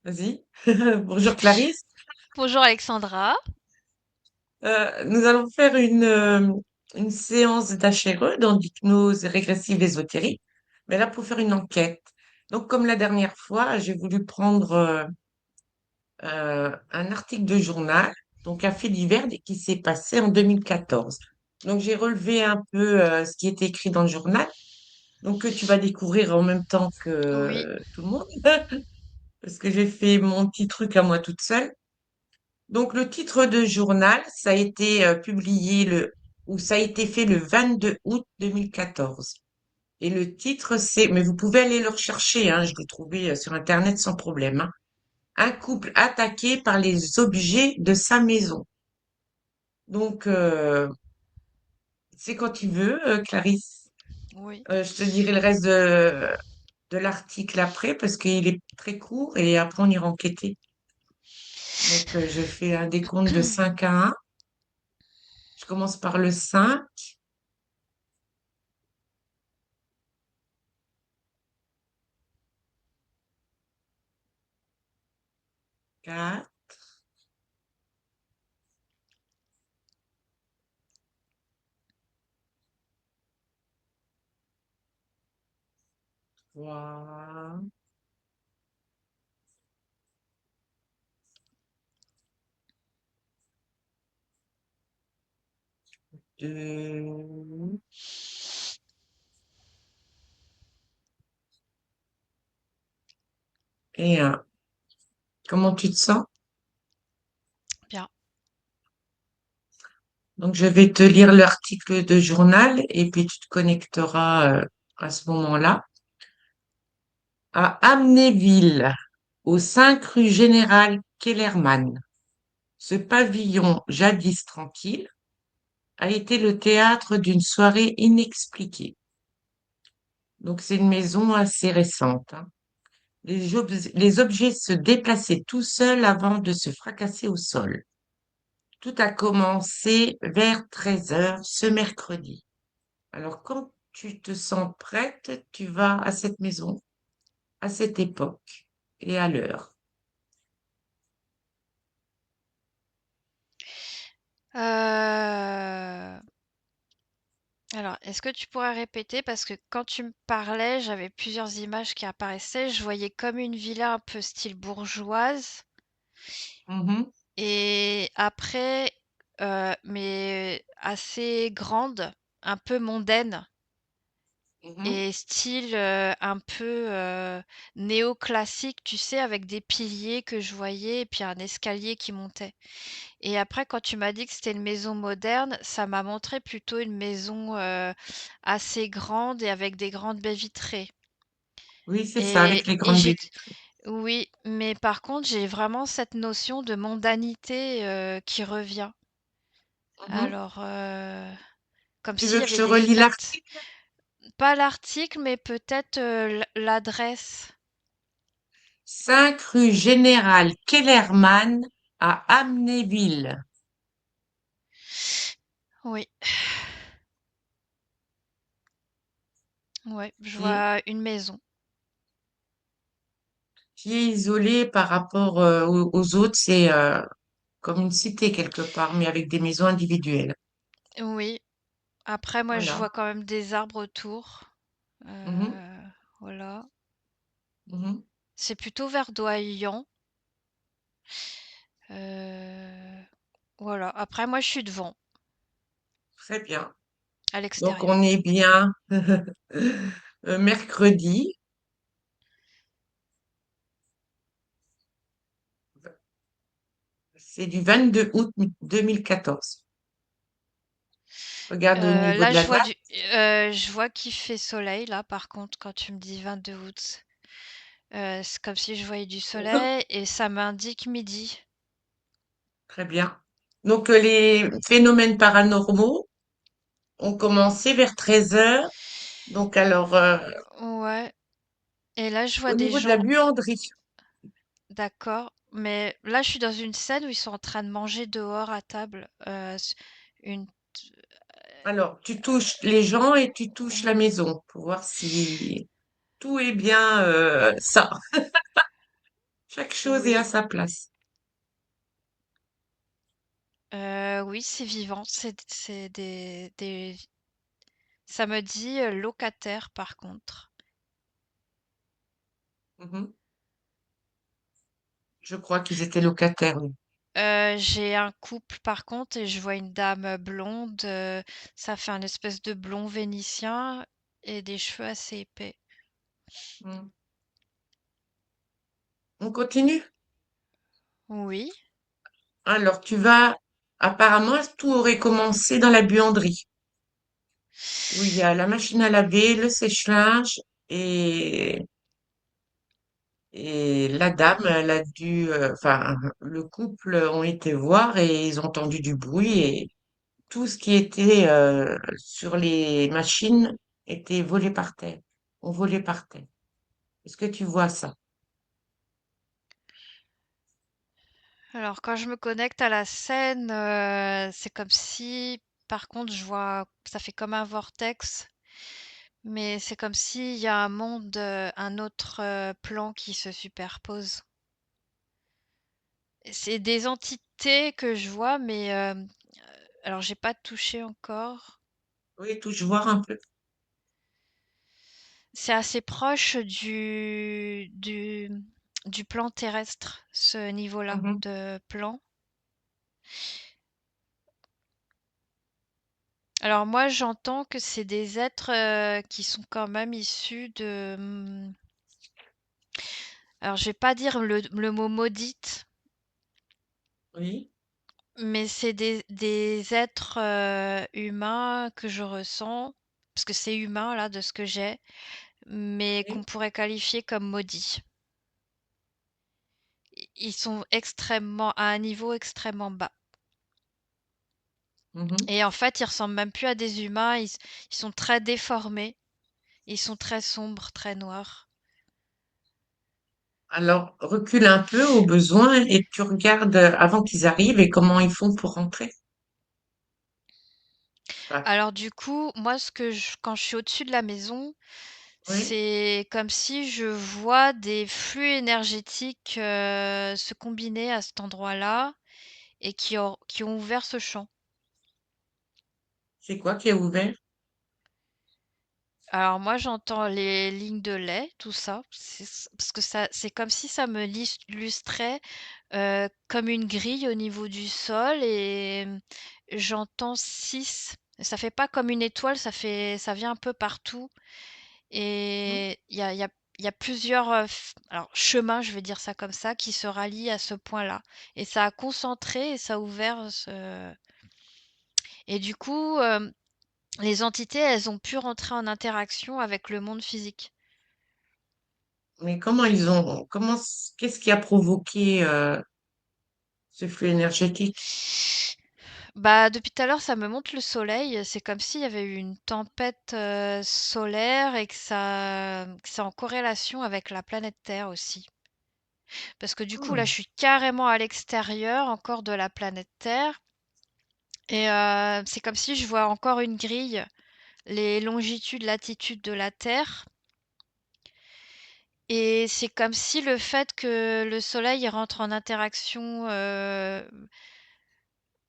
Vas-y. Bonjour Clarisse. Bonjour Alexandra. Nous allons faire une séance d'HRE dans l'hypnose régressive ésotérique, mais là pour faire une enquête. Donc comme la dernière fois, j'ai voulu prendre un article de journal, donc un fait divers qui s'est passé en 2014. Donc j'ai relevé un peu ce qui était écrit dans le journal, donc que tu vas découvrir en même temps Oui, que tout le monde, parce que j'ai fait mon petit truc à moi toute seule. Donc, le titre de journal, ça a été publié ou ça a été fait le 22 août 2014. Et le titre, mais vous pouvez aller le rechercher, hein, je l'ai trouvé sur Internet sans problème, hein. Un couple attaqué par les objets de sa maison. Donc, c'est quand tu veux, Clarisse. oui. Je te dirai le reste de l'article après parce qu'il est très court et après on ira enquêter. Donc, je fais un décompte de 5 à 1. Je commence par le 5. 4. Trois, deux et un. Comment tu te sens? Bien. Donc, je vais te lire l'article de journal et puis tu te connecteras à ce moment-là. À Amnéville, au 5 rue Général Kellermann, ce pavillon jadis tranquille a été le théâtre d'une soirée inexpliquée. Donc, c'est une maison assez récente, hein. Les objets se déplaçaient tout seuls avant de se fracasser au sol. Tout a commencé vers 13 heures ce mercredi. Alors, quand tu te sens prête, tu vas à cette maison, à cette époque et à l'heure. Euh, Alors, est-ce que tu pourrais répéter? Parce que quand tu me parlais, j'avais plusieurs images qui apparaissaient. Je voyais comme une villa un peu style bourgeoise. Mhm, Et après, mais assez grande, un peu mondaine. mhm. Et style un peu néoclassique, tu sais, avec des piliers que je voyais et puis un escalier qui montait. Et après, quand tu m'as dit que c'était une maison moderne, ça m'a montré plutôt une maison assez grande et avec des grandes baies vitrées. Oui, c'est ça, Et, avec les et grandes j'ai, baies. oui, mais par contre, j'ai vraiment cette notion de mondanité qui revient. Mhm. Alors, comme Tu s'il veux y que je avait te des relis fêtes. l'article? Pas l'article, mais peut-être l'adresse. 5 rue Général Kellermann à Amnéville. Oui, ouais, je Qui vois une maison. qui est isolée par rapport aux autres, c'est comme une cité quelque part, mais avec des maisons individuelles. Oui, après, moi, je Voilà. vois quand même des arbres autour. Mhm, Euh, voilà. mhm. C'est plutôt verdoyant. Euh, voilà. Après, moi, je suis devant, Très bien. à Donc, l'extérieur. on est bien mercredi. C'est du 22 août 2014. Regarde au niveau Là, de la date. je vois qu'il fait soleil, là, par contre, quand tu me dis 22 août. C'est comme si je voyais du soleil et ça m'indique midi. Très bien. Donc, les phénomènes paranormaux ont commencé vers 13 heures. Donc, alors, Ouais. Et là, je vois au des niveau de la gens. buanderie. D'accord, mais là, je suis dans une scène où ils sont en train de manger dehors à table. Une. Alors, tu touches les gens et tu touches la Mmh. maison pour voir si tout est bien ça. Chaque chose est à Oui, sa place. oui, c'est vivant, c'est des ça me dit, locataire par contre. Mhm. Je crois qu'ils étaient locataires, oui. J'ai un couple par contre et je vois une dame, blonde, ça fait un espèce de blond vénitien et des cheveux assez épais. Mm. On continue? Oui. Alors, apparemment, tout aurait commencé dans la buanderie, où il y a la machine à laver, le sèche-linge, et, et la dame, elle a enfin, le couple ont été voir et ils ont entendu du bruit et tout ce qui était sur les machines était volé par terre. On volait par terre. Est-ce que tu vois ça? Alors quand je me connecte à la scène, c'est comme si par contre je vois ça fait comme un vortex, mais c'est comme s'il y a un monde, un autre, plan qui se superpose. C'est des entités que je vois, mais, alors j'ai pas touché encore. Oui, touche voir un peu. C'est assez proche du plan terrestre, ce niveau-là Mhm. de plan. Alors moi, j'entends que c'est des êtres, qui sont quand même issus de, alors je vais pas dire le mot maudite, Oui, mais c'est des êtres, humains que je ressens, parce que c'est humain là de ce que j'ai, mais qu'on oui. pourrait qualifier comme maudits. Ils sont extrêmement à un niveau extrêmement bas. Mhm. Et en fait, ils ressemblent même plus à des humains, ils sont très déformés, ils sont très sombres, très noirs. Alors, recule un peu au besoin et tu regardes avant qu'ils arrivent et comment ils font pour rentrer. Ah, Alors du coup, moi quand je suis au-dessus de la maison, oui, c'est comme si je vois des flux énergétiques, se combiner à cet endroit-là et qui ont ouvert ce champ. c'est quoi qui est ouvert? Alors moi, j'entends les lignes de lait, tout ça, parce que ça c'est comme si ça me lustrait, comme une grille au niveau du sol et j'entends 6. Ça fait pas comme une étoile, ça vient un peu partout Mhm. et il y a plusieurs, alors chemins, je vais dire ça comme ça, qui se rallient à ce point-là et ça a concentré et ça a ouvert ce et du coup, les entités, elles ont pu rentrer en interaction avec le monde physique. Mais qu'est-ce qui a provoqué ce flux énergétique? Bah, depuis tout à l'heure, ça me montre le soleil. C'est comme s'il y avait eu une tempête, solaire et que c'est en corrélation avec la planète Terre aussi. Parce que du coup, là, Hmm. je suis carrément à l'extérieur encore de la planète Terre et c'est comme si je vois encore une grille, les longitudes, latitudes de la Terre et c'est comme si le fait que le soleil il rentre en interaction,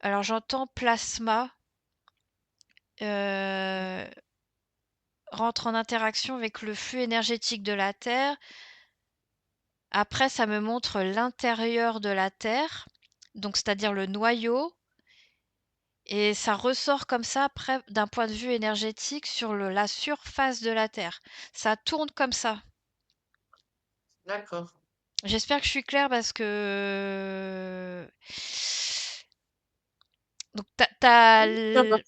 alors j'entends plasma, heu rentre en interaction avec le flux énergétique de la Terre. Après, ça me montre l'intérieur de la Terre, donc c'est-à-dire le noyau, et ça ressort comme ça après d'un point de vue énergétique sur la surface de la Terre. Ça tourne comme ça. D'accord. J'espère que je suis claire parce que donc t'as Oui, ça va.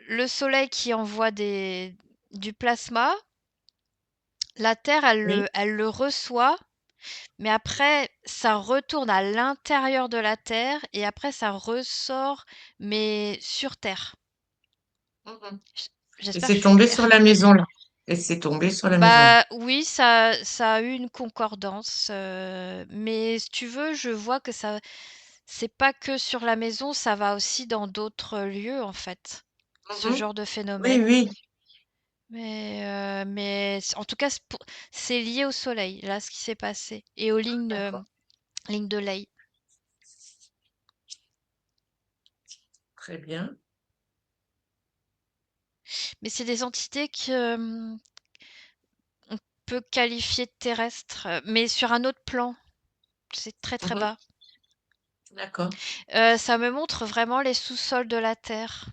le Soleil qui envoie du plasma, la Terre Oui. elle le reçoit. Mais après, ça retourne à l'intérieur de la Terre et après ça ressort, mais sur Terre. Mhm. J Et J'espère que c'est je suis tombé sur claire. la maison là. Et c'est tombé sur la maison là. Bah, oui, ça a eu une concordance, mais si tu veux, je vois que ça c'est pas que sur la maison, ça va aussi dans d'autres lieux, en fait, ce Mhm. genre de Oui, phénomène. oui, Mais en tout cas, c'est lié au soleil, là, ce qui s'est passé et aux lignes, d'accord. ligne de ley. Très bien. Mais c'est des entités que on peut qualifier de terrestres, mais sur un autre plan. C'est très très Mhm. bas. D'accord. Ça me montre vraiment les sous-sols de la Terre.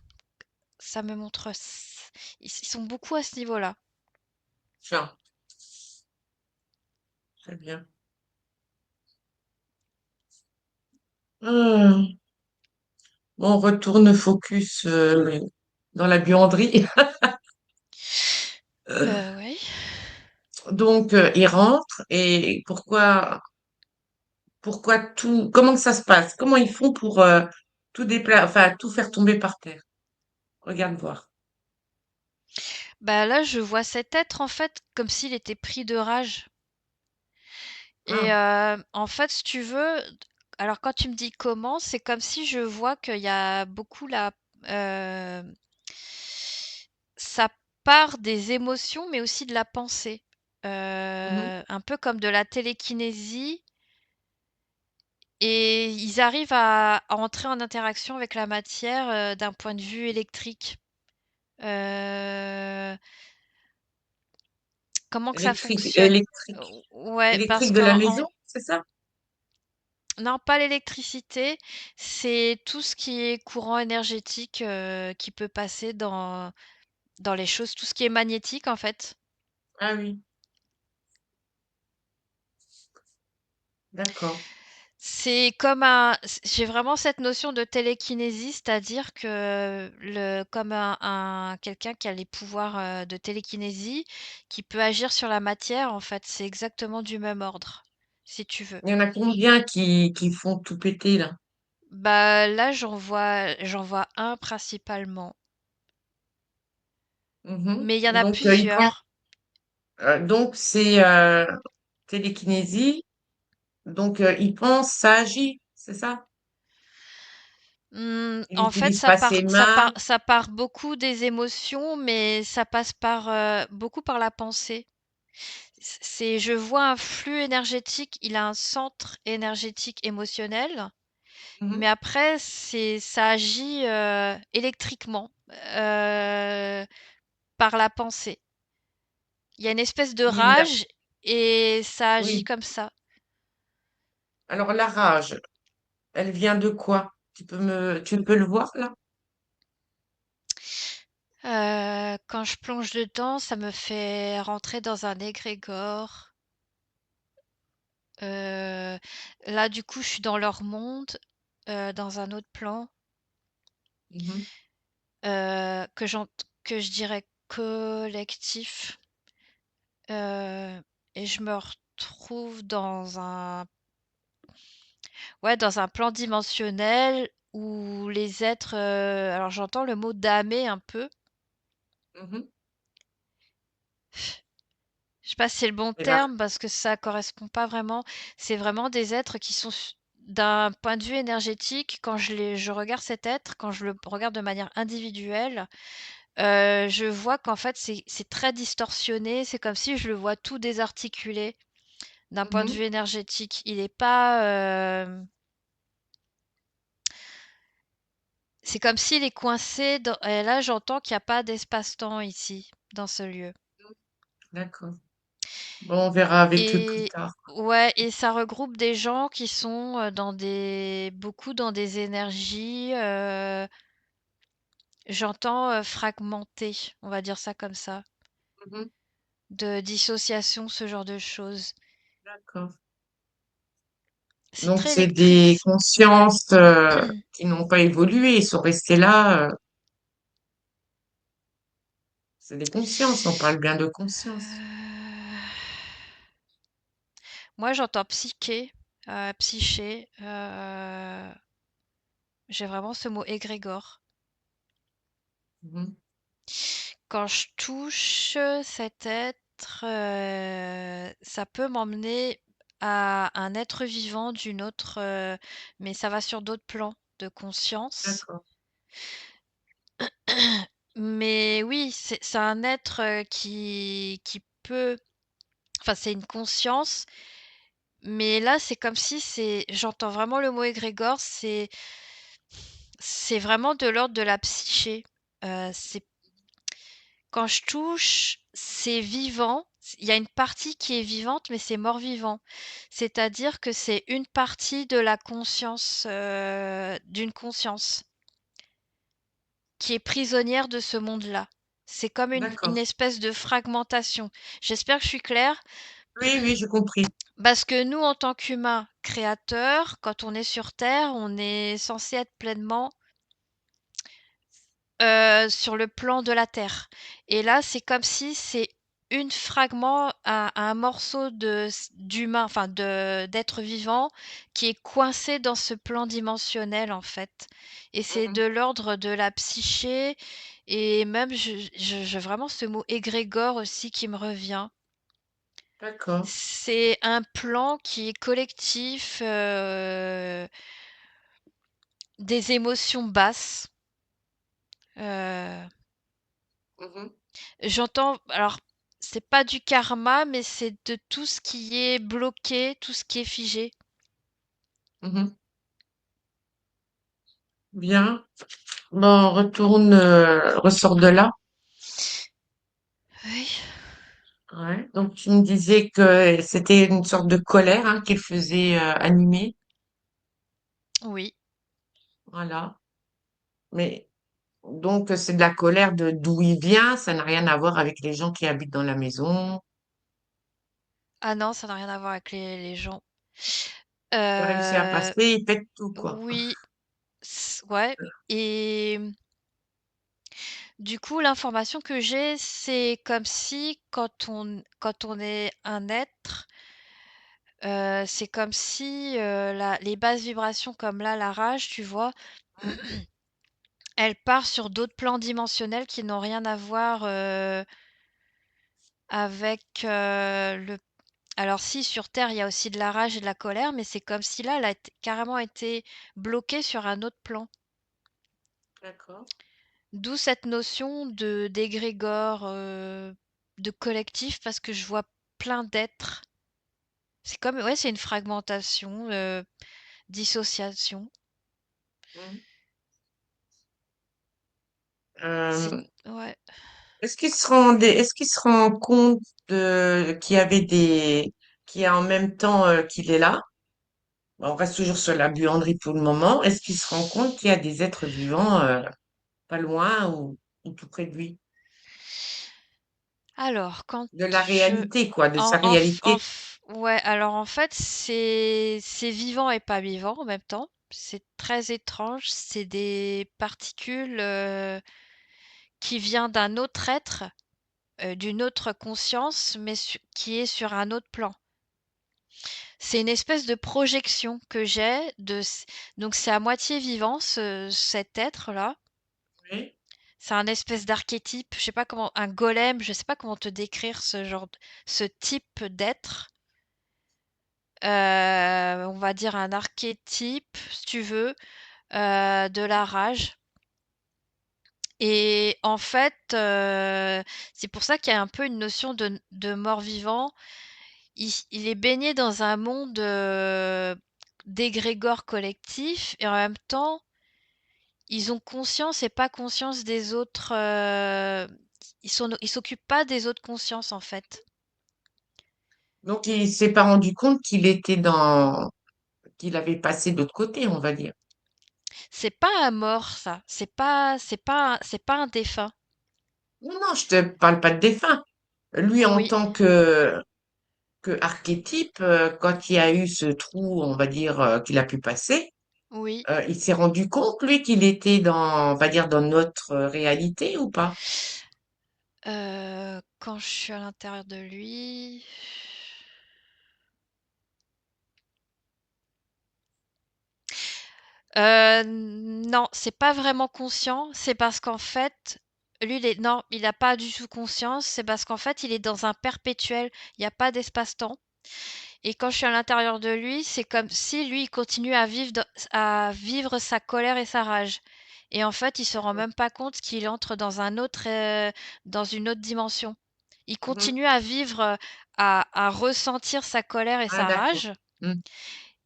Ça me montre. Ils sont beaucoup à ce niveau-là. Tiens, très bien. Bon, on retourne focus dans la buanderie. Oui. Donc, il rentre et pourquoi tout, comment que ça se passe? Comment ils font pour enfin, tout faire tomber par terre? Regarde voir. Bah là, je vois cet être en fait comme s'il était pris de rage. Et Ah, en fait, si tu veux, alors quand tu me dis comment, c'est comme si je vois qu'il y a beaucoup euh, ça part des émotions, mais aussi de la pensée. mhm. Un peu comme de la télékinésie. Et ils arrivent à entrer en interaction avec la matière d'un point de vue électrique. Euh, Comment que ça fonctionne? Ouais, parce Électrique de la qu'en maison, c'est ça? non, pas l'électricité, c'est tout ce qui est courant énergétique, qui peut passer dans les choses, tout ce qui est magnétique, en fait. Ah oui, d'accord. C'est comme un j'ai vraiment cette notion de télékinésie, c'est-à-dire que comme un quelqu'un qui a les pouvoirs, de télékinésie, qui peut agir sur la matière, en fait, c'est exactement du même ordre, si tu veux. Il y en a combien qui font tout péter là? Bah, là, j'en vois un principalement, Mhm. mais il y en a Donc, plusieurs. donc c'est télékinésie. Donc, il pense, ça agit, c'est ça? Il En fait, n'utilise pas ses mains. ça part beaucoup des émotions, mais ça passe beaucoup par la pensée. Je vois un flux énergétique, il a un centre énergétique émotionnel, Mhm. mais après, ça agit électriquement par la pensée. Il y a une espèce de Il a- rage et ça agit Oui. comme ça. Alors, la rage, elle vient de quoi? Tu peux le voir là? Quand je plonge dedans, ça me fait rentrer dans un égrégore. Heu, Là, du coup, je suis dans leur monde, dans un autre plan, Mhm. que que je dirais collectif, et je me retrouve dans un plan dimensionnel où les êtres, alors j'entends le mot «damé» un peu. Mhm. Je sais pas si c'est le bon Et là, terme parce que ça correspond pas vraiment. C'est vraiment des êtres qui sont d'un point de vue énergétique, quand je regarde cet être, quand je le regarde de manière individuelle, je vois qu'en fait c'est très distorsionné. C'est comme si je le vois tout désarticulé d'un point de mhm. vue énergétique. Il est pas. C'est comme s'il est coincé. Et là, j'entends qu'il n'y a pas d'espace-temps ici, dans ce lieu. D'accord. Bon, on verra avec eux plus Et tard. ouais, et ça regroupe des gens qui sont beaucoup dans des énergies, j'entends fragmentées, on va dire ça comme ça, Mhm. de dissociation, ce genre de choses. D'accord. C'est Donc, très c'est des électrique. consciences qui n'ont pas évolué, ils sont restés là. C'est des consciences, on parle bien de conscience. Euh, Moi, j'entends psyché, psyché. J'ai vraiment ce mot égrégore. Mhm. Quand je touche cet être, ça peut m'emmener à un être vivant d'une autre, mais ça va sur d'autres plans de conscience. D'accord. Mais oui, c'est un être, qui peut, enfin, c'est une conscience, Mais là, c'est comme si j'entends vraiment le mot égrégore, c'est vraiment de l'ordre de la psyché. C'est quand je touche, c'est vivant. Il y a une partie qui est vivante, mais c'est mort-vivant. C'est-à-dire que c'est une partie de la conscience, d'une conscience qui est prisonnière de ce monde-là. C'est comme une D'accord. espèce de fragmentation. J'espère que je suis claire. Oui, oui, j'ai compris. Parce que nous, en tant qu'humains créateurs, quand on est sur Terre, on est censé être pleinement sur le plan de la Terre. Et là, c'est comme si c'est une fragment, un morceau d'humain, enfin d'être vivant, qui est coincé dans ce plan dimensionnel, en fait. Et c'est de Mhm. l'ordre de la psyché, et même, j'ai vraiment ce mot égrégore aussi qui me revient. D'accord. C'est un plan qui est collectif, des émotions basses. euh, Mhm. J'entends, alors, c'est pas du karma, mais c'est de tout ce qui est bloqué, tout ce qui est figé. Mhm. Bien. Bon, on retourne, ressort de là. Oui, Ouais. Donc, tu me disais que c'était une sorte de colère, hein, qu'il faisait animer. oui. Voilà. Mais donc, c'est de la colère de d'où il vient. Ça n'a rien à voir avec les gens qui habitent dans la maison. Ah non, ça n'a rien à voir avec les gens. Il a réussi à Euh, passer, il pète tout, quoi. oui, ouais. Et du coup, l'information que j'ai, c'est comme si quand on est un être, c'est comme si les basses vibrations comme là, la rage, tu vois, elle part sur d'autres plans dimensionnels qui n'ont rien à voir avec le... Alors si, sur Terre, il y a aussi de la rage et de la colère, mais c'est comme si là, elle a carrément été bloquée sur un autre plan. D'accord. D'où cette notion de d'égrégore, de collectif, parce que je vois plein d'êtres. C'est comme, ouais, c'est une fragmentation, dissociation. Mhm. C'est, Euh, ouais. est-ce qu'il se rend compte qu'il y avait qu'il y a en même temps qu'il est là? Bon, on reste toujours sur la buanderie pour le moment. Est-ce qu'il se rend compte qu'il y a des êtres vivants pas loin ou tout près de lui? Alors, quand De la je réalité, quoi, de sa réalité. ouais, alors en fait, c'est vivant et pas vivant en même temps. C'est très étrange. C'est des particules qui viennent d'un autre être, d'une autre conscience, mais qui est sur un autre plan. C'est une espèce de projection que j'ai donc c'est à moitié vivant cet être-là. Oui. C'est un espèce d'archétype, je sais pas comment, un golem, je sais pas comment te décrire ce type d'être. On va dire un archétype, si tu veux, de la rage. Et en fait, c'est pour ça qu'il y a un peu une notion de mort-vivant. Il est baigné dans un monde d'égrégore collectif et en même temps, ils ont conscience et pas conscience des autres. Ils s'occupent pas des autres consciences en fait. Donc, il s'est pas rendu compte qu'il avait passé de l'autre côté, on va dire. C'est pas un mort, ça. C'est pas un défunt. Non, non, je te parle pas de défunt. Lui, en Oui, tant que archétype, quand il y a eu ce trou, on va dire, qu'il a pu passer, oui. il s'est rendu compte, lui, qu'il était on va dire, dans notre réalité ou pas? Quand je suis à l'intérieur de lui. Non, c'est pas vraiment conscient. C'est parce qu'en fait, lui, non, il n'a pas du tout conscience. C'est parce qu'en fait, il est dans un perpétuel. Il n'y a pas d'espace-temps. Et quand je suis à l'intérieur de lui, c'est comme si lui, il continue à vivre sa colère et sa rage. Et en fait, il se rend D'accord. même pas compte qu'il entre dans une autre dimension. Il Mhm. continue à vivre, à ressentir sa colère et Ah, sa d'accord. rage. mm,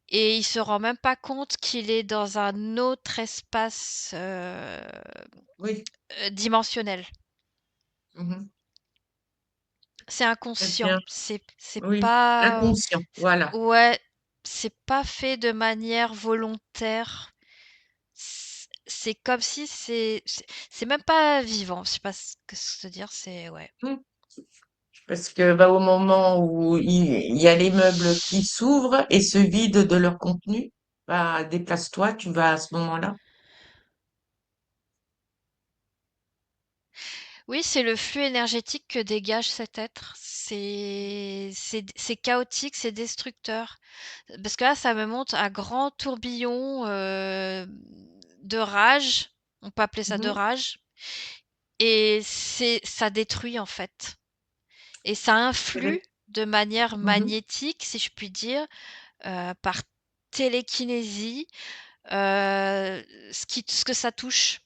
et il se rend même pas compte qu'il est dans un autre espace oui, dimensionnel. mhm, C'est très inconscient. bien. C'est Oui, pas inconscient, voilà. ouais, c'est pas fait de manière volontaire. C'est comme si c'est même pas vivant. Je sais pas ce que se dire. C'est ouais. Mm. Parce que bah, au moment où il y a les meubles qui s'ouvrent et se vident de leur contenu, bah, déplace-toi, tu vas à ce moment-là. Oui, c'est le flux énergétique que dégage cet être. C'est chaotique, c'est destructeur. Parce que là, ça me montre un grand tourbillon de rage. On peut appeler ça de Mhm, rage. Et ça détruit en fait. Et ça c'est les- influe de manière mhm. magnétique, si je puis dire, par télékinésie, ce que ça touche.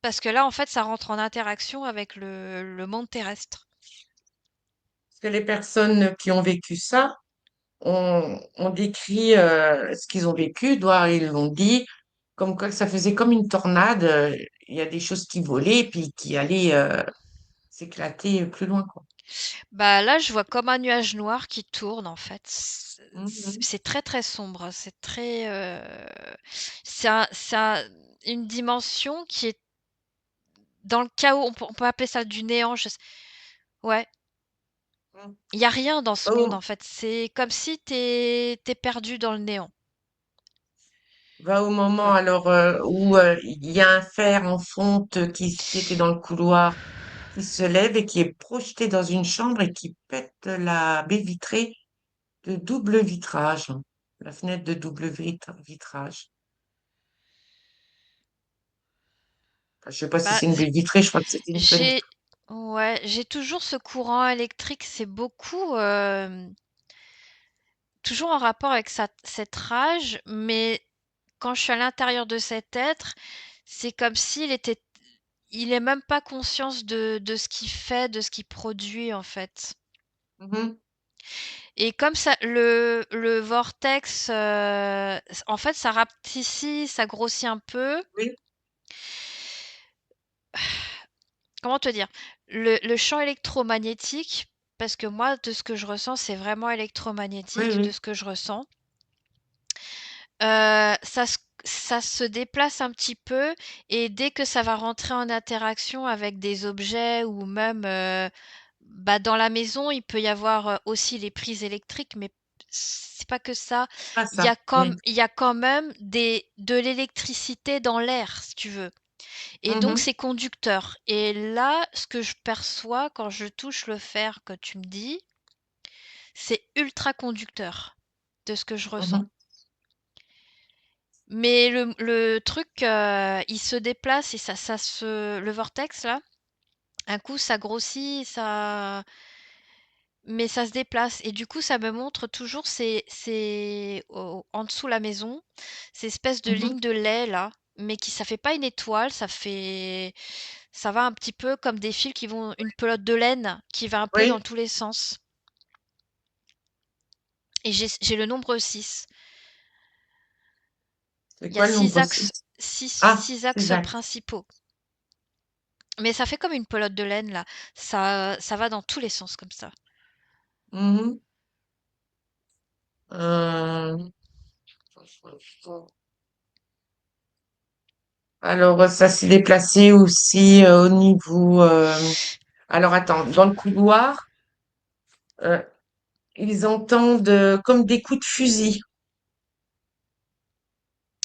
Parce que là, en fait, ça rentre en interaction avec le monde terrestre. Parce que les personnes qui ont vécu ça ont décrit ce qu'ils ont vécu, ils l'ont dit, comme quoi ça faisait comme une tornade. Il y a des choses qui volaient et puis qui allaient s'éclater plus loin, quoi. Bah là, je vois comme un nuage noir qui tourne en fait. Mhm, C'est très très sombre. C'est très, une dimension qui est dans le chaos. On peut appeler ça du néant. Ouais, mhm. il y a rien dans ce monde Au, en fait. C'est comme si t'es perdu dans le néant. va au moment Voilà. alors où il y a un fer en fonte qui était dans le couloir qui se lève et qui est projeté dans une chambre et qui pète la baie vitrée de double vitrage, la fenêtre de vitrage. Enfin, je sais pas si Bah, c'est une baie vitrée, je crois que c'était une j'ai, fenêtre. ouais, j'ai toujours ce courant électrique. C'est beaucoup, toujours en rapport avec cette rage, mais quand je suis à l'intérieur de cet être, c'est comme il est même pas conscience de ce qu'il fait, de ce qu'il produit en fait. Mhm. Et comme ça, le vortex, en fait, ça rapetissit, ça grossit un peu. Oui, Comment te dire? Le champ électromagnétique, parce que moi, de ce que je ressens, c'est vraiment oui, électromagnétique, de oui. ce que je ressens. Ça se déplace un petit peu et dès que ça va rentrer en interaction avec des objets ou même bah, dans la maison, il peut y avoir aussi les prises électriques, mais c'est pas que ça. Pas ça. Oui. Il y a quand même de l'électricité dans l'air, si tu veux. Et donc, Mhm. c'est conducteur. Et là, ce que je perçois quand je touche le fer que tu me dis, c'est ultra conducteur de ce que je ressens. Mhm. Mais le truc, il se déplace et le vortex là, un coup ça grossit, mais ça se déplace et du coup ça me montre toujours en dessous la maison, ces espèces de Mhm. lignes de lait là, mais ça fait pas une étoile, ça va un petit peu comme des fils une pelote de laine qui va un peu dans Oui. tous les sens. Et j'ai le nombre 6. C'est Il y a quoi le nombre 6? Ah, six axes exact. principaux. Mais ça fait comme une pelote de laine là. Ça va dans tous les sens comme ça. Mhm. Euh, alors, ça s'est déplacé aussi au niveau. Alors, attends, dans le couloir, euh, ils entendent comme des coups de fusil.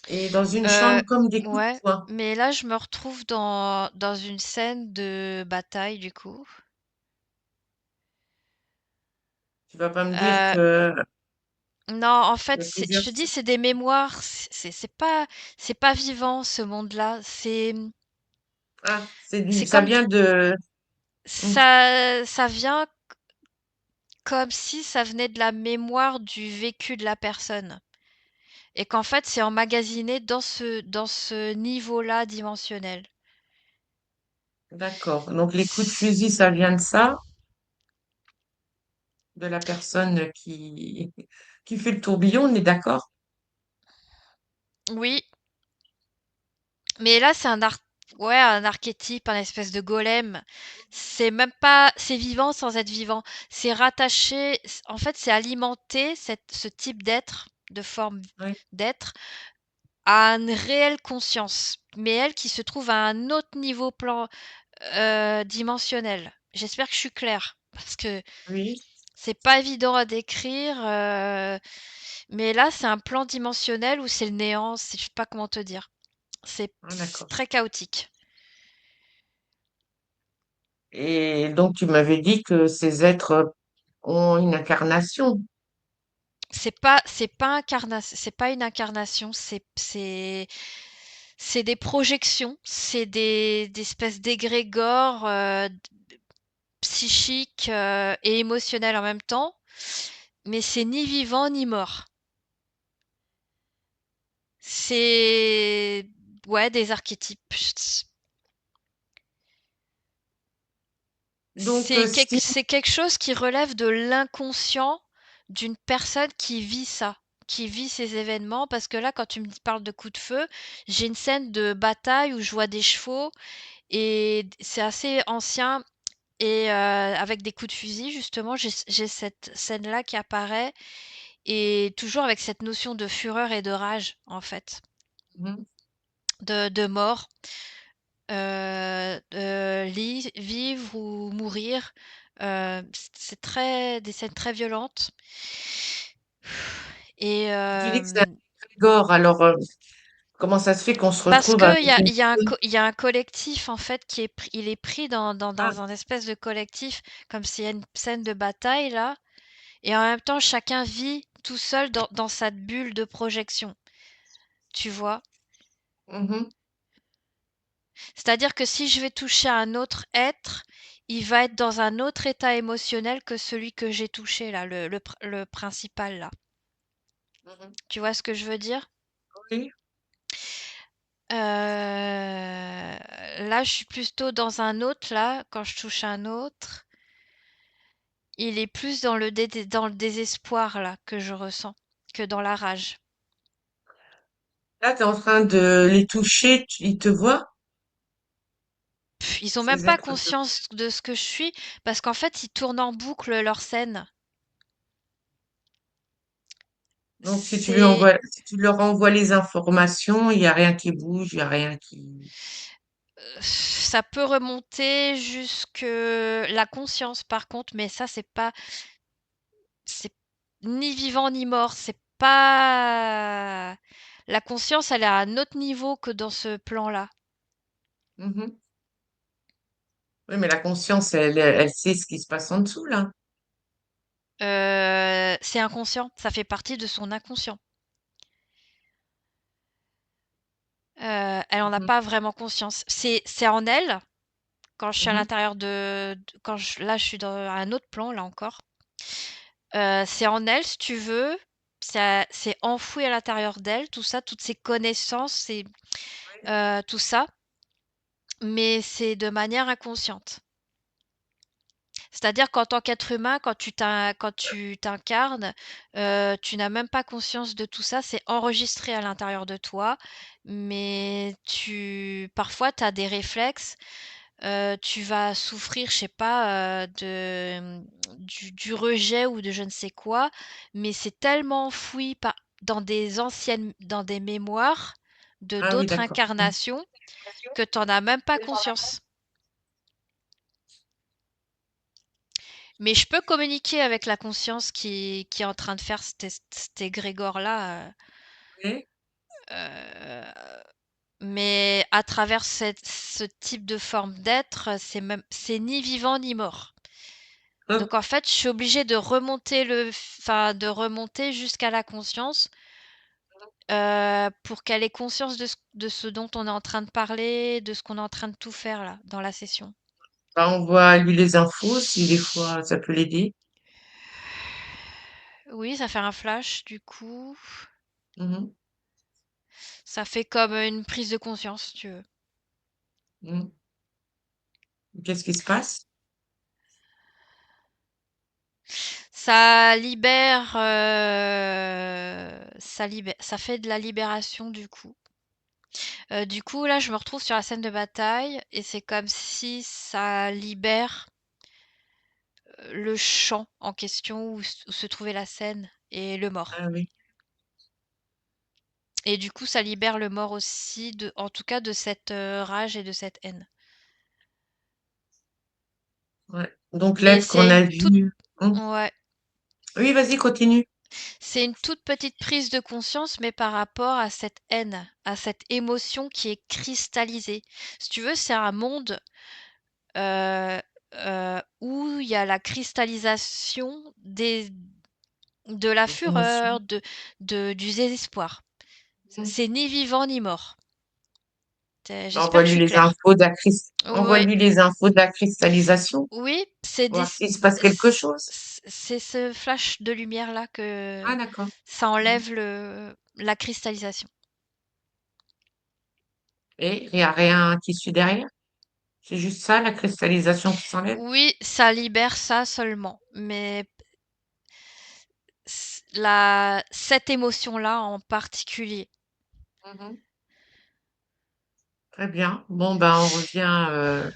Et dans une Euh, chambre, comme des coups de ouais, poing. mais là je me retrouve dans une scène de bataille du coup. Tu vas pas me dire Euh, que non, en fait, je plusieurs. te dis, c'est des mémoires. C'est pas vivant ce monde-là. Ah, C'est ça comme vient de. Hmm, ça vient comme si ça venait de la mémoire du vécu de la personne. Et qu'en fait, c'est emmagasiné dans ce niveau-là dimensionnel. d'accord. Donc, les coups de C- fusil, ça vient de ça. de la personne qui fait le tourbillon, on est d'accord? Oui, mais là, c'est ouais, un archétype, un espèce de golem. C'est même pas, c'est vivant sans être vivant. C'est rattaché, en fait, c'est alimenter ce type d'être, de forme Oui, d'être, à une réelle conscience. Mais elle qui se trouve à un autre niveau dimensionnel. J'espère que je suis claire, parce que oui, c'est pas évident à décrire. Mais là, c'est un plan dimensionnel où c'est le néant. Je sais pas comment te dire. ah, C'est d'accord. très chaotique. Et donc, tu m'avais dit que ces êtres ont une incarnation. C'est pas une incarnation. C'est des projections. C'est des espèces d'égrégores psychiques et émotionnels en même temps. Mais c'est ni vivant ni mort. C'est ouais, des archétypes. Donc, si, C'est quelque chose qui relève de l'inconscient d'une personne qui vit ça, qui vit ces événements. Parce que là, quand tu me parles de coup de feu, j'ai une scène de bataille où je vois des chevaux et c'est assez ancien. Et avec des coups de fusil, justement, j'ai cette scène-là qui apparaît et toujours avec cette notion de fureur et de rage, en fait, Mhm. de mort. Vivre ou mourir. C'est très des scènes très violentes et Tu dis que c'est un Grégor, alors comment ça se fait qu'on se parce retrouve que avec une... il y a un collectif, en fait, qui est pris il est pris Ah, dans un espèce de collectif, comme s'il y a une scène de bataille, là, et en même temps, chacun vit tout seul dans sa bulle de projection, tu vois? mhm. C'est-à-dire que si je vais toucher un autre être, il va être dans un autre état émotionnel que celui que j'ai touché là, le principal là. Mhm. Tu vois ce que je veux dire? Oui. Là, je suis plutôt dans un autre là, quand je touche un autre, il est plus dans le désespoir là que je ressens que dans la rage. Là, tu es en train de les toucher, ils te voient, Ils ont même ces pas êtres de... conscience de ce que je suis parce qu'en fait, ils tournent en boucle leur scène. Donc, C'est si tu leur envoies les informations, il n'y a rien qui bouge, il n'y a rien qui... Ça peut remonter jusque la conscience par contre, mais ça c'est ni vivant ni mort, c'est pas la conscience, elle est à un autre niveau que dans ce plan-là. Mhm. Oui, mais la conscience, elle sait ce qui se passe en dessous, là. C'est inconscient, ça fait partie de son inconscient. Elle en a Mhm. pas vraiment conscience. C'est en elle, quand je suis à Mhm. l'intérieur là, je suis dans un autre plan, là encore. C'est en elle, si tu veux, c'est enfoui à l'intérieur d'elle, tout ça, toutes ces connaissances et Oui. tout ça, mais c'est de manière inconsciente. C'est-à-dire qu'en tant qu'être humain, quand tu t'incarnes, tu n'as même pas conscience de tout ça, c'est enregistré à l'intérieur de toi, mais parfois tu as des réflexes, tu vas souffrir, je sais pas, du rejet ou de je ne sais quoi, mais c'est tellement enfoui dans des mémoires de Ah oui, d'autres d'accord. Mhm. incarnations que tu en as même pas conscience. Mais je peux communiquer avec la conscience qui est en train de faire cet égrégore-là, Oui. mais à travers ce type de forme d'être, c'est ni vivant ni mort. Hop. Donc en fait, je suis obligée de remonter de remonter jusqu'à la conscience pour qu'elle ait conscience de ce dont on est en train de parler, de ce qu'on est en train de tout faire là dans la session. Bah, on voit lui les infos, si des fois ça peut l'aider. Oui, ça fait un flash du coup. Mhm. Ça fait comme une prise de conscience, si tu veux. Mhm. Qu'est-ce qui se passe? Ça fait de la libération du coup. Du coup, là, je me retrouve sur la scène de bataille et c'est comme si ça libère le champ en question où se trouvait la scène et le mort. Ah oui, Et du coup, ça libère le mort aussi, en tout cas de cette rage et de cette haine. ouais. Donc Mais l'être qu'on c'est a une toute, vu. ouais, Oui, vas-y, continue. c'est une toute petite prise de conscience, mais par rapport à cette haine, à cette émotion qui est cristallisée. Si tu veux, c'est un monde euh, où il y a la cristallisation de la Les émotions. fureur, du désespoir. Mhm. C'est ni vivant ni mort. J'espère que je Envoie-lui suis les claire. infos Oui, envoie-lui les infos de la cristallisation, oui, voir s'il se passe quelque chose. c'est ce flash de lumière là Ah, que d'accord. ça Mhm. enlève la cristallisation. Et il n'y a rien qui suit derrière. C'est juste ça, la cristallisation qui s'enlève. Oui, ça libère ça seulement, mais cette émotion-là en particulier. Mhm. Très bien. Bon, ben, on revient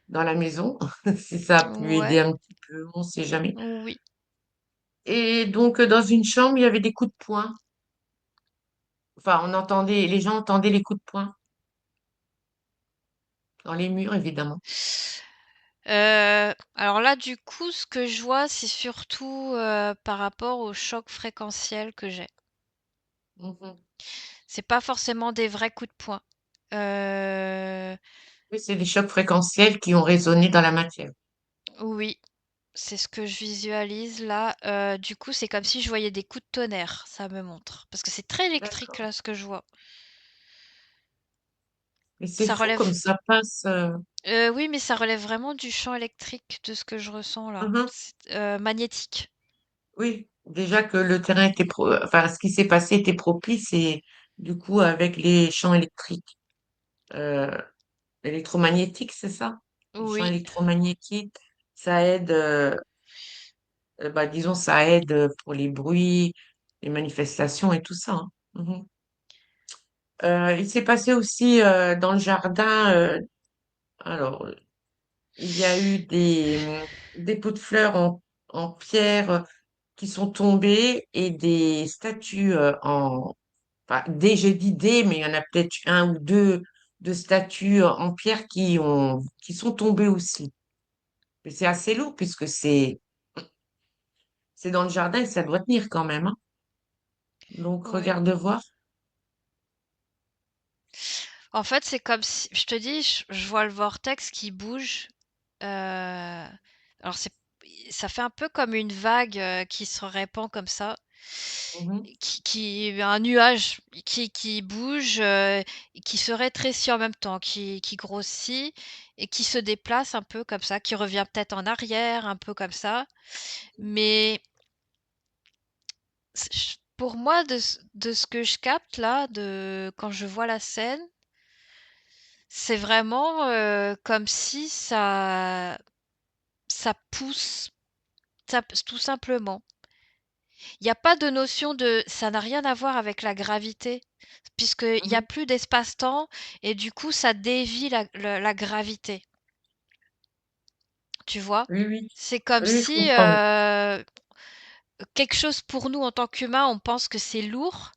dans la maison, si ça a pu aider Ouais, un petit peu, on ne sait jamais. oui. Et donc, dans une chambre, il y avait des coups de poing. Enfin, les gens entendaient les coups de poing dans les murs, évidemment. Alors là, du coup, ce que je vois, c'est surtout par rapport au choc fréquentiel que j'ai. Mhm. C'est pas forcément des vrais coups de poing. Euh, Oui, c'est des chocs fréquentiels qui ont résonné dans la matière. oui, c'est ce que je visualise là. Du coup, c'est comme si je voyais des coups de tonnerre, ça me montre. Parce que c'est très électrique D'accord. là, ce que je vois. Mais c'est Ça fou comme relève. ça passe. Oui, mais ça relève vraiment du champ électrique de ce que je ressens là. Mhm. Magnétique. Oui, déjà que le terrain était enfin, ce qui s'est passé était propice et du coup, avec les champs électriques, euh, électromagnétiques, c'est ça? Les champs Oui, électromagnétiques, ça aide, bah, disons, ça aide pour les bruits, les manifestations et tout ça, hein. Mhm. Il s'est passé aussi dans le jardin, alors, il y a eu des pots de fleurs en pierre qui sont tombés et des statues enfin, j'ai dit des, mais il y en a peut-être un ou deux de statues en pierre qui sont tombées aussi. Mais c'est assez lourd puisque c'est dans le jardin et ça doit tenir quand même, hein. Donc, oui. regarde voir. En fait, c'est comme si, je te dis, je vois le vortex qui bouge. Alors ça fait un peu comme une vague qui se répand comme ça, Mhm. un nuage qui bouge, qui se rétrécit en même temps, qui grossit et qui se déplace un peu comme ça, qui revient peut-être en arrière, un peu comme ça. Mais pour moi, de ce que je capte là, quand je vois la scène, c'est vraiment comme si ça pousse, tout simplement. Il n'y a pas de notion de, ça n'a rien à voir avec la gravité, puisqu'il n'y a Mhm. plus d'espace-temps et du coup, ça dévie la gravité. Tu vois? Oui, oui, C'est comme oui, je si comprends. quelque chose pour nous en tant qu'humains, on pense que c'est lourd,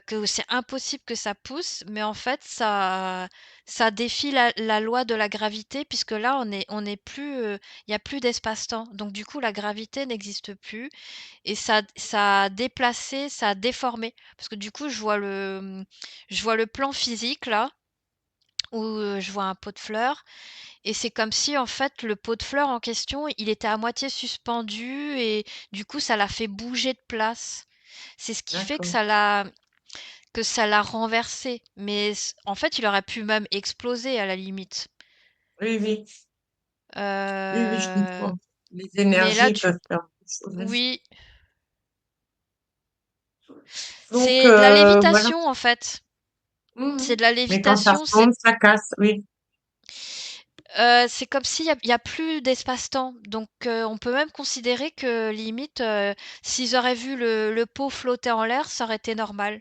que c'est impossible que ça pousse, mais en fait, ça défie la loi de la gravité, puisque là, on est plus, il y a plus d'espace-temps. Donc, du coup, la gravité n'existe plus et ça a déplacé, ça a déformé. Parce que du coup, je vois le plan physique là, où je vois un pot de fleurs, et c'est comme si en fait le pot de fleurs en question, il était à moitié suspendu et du coup, ça l'a fait bouger de place. C'est ce qui fait D'accord. que ça l'a renversé. Mais en fait, il aurait pu même exploser à la limite. Oui, oui, oui, oui, je Euh, comprends. Les mais là, énergies peuvent faire beaucoup de choses ainsi. oui, Donc, c'est de la voilà. lévitation en fait. C'est Mhm. de la Mais quand ça lévitation, retombe, ça casse, oui. C'est comme s'il y a plus d'espace-temps. Donc, on peut même considérer que limite, s'ils auraient vu le pot flotter en l'air, ça aurait été normal.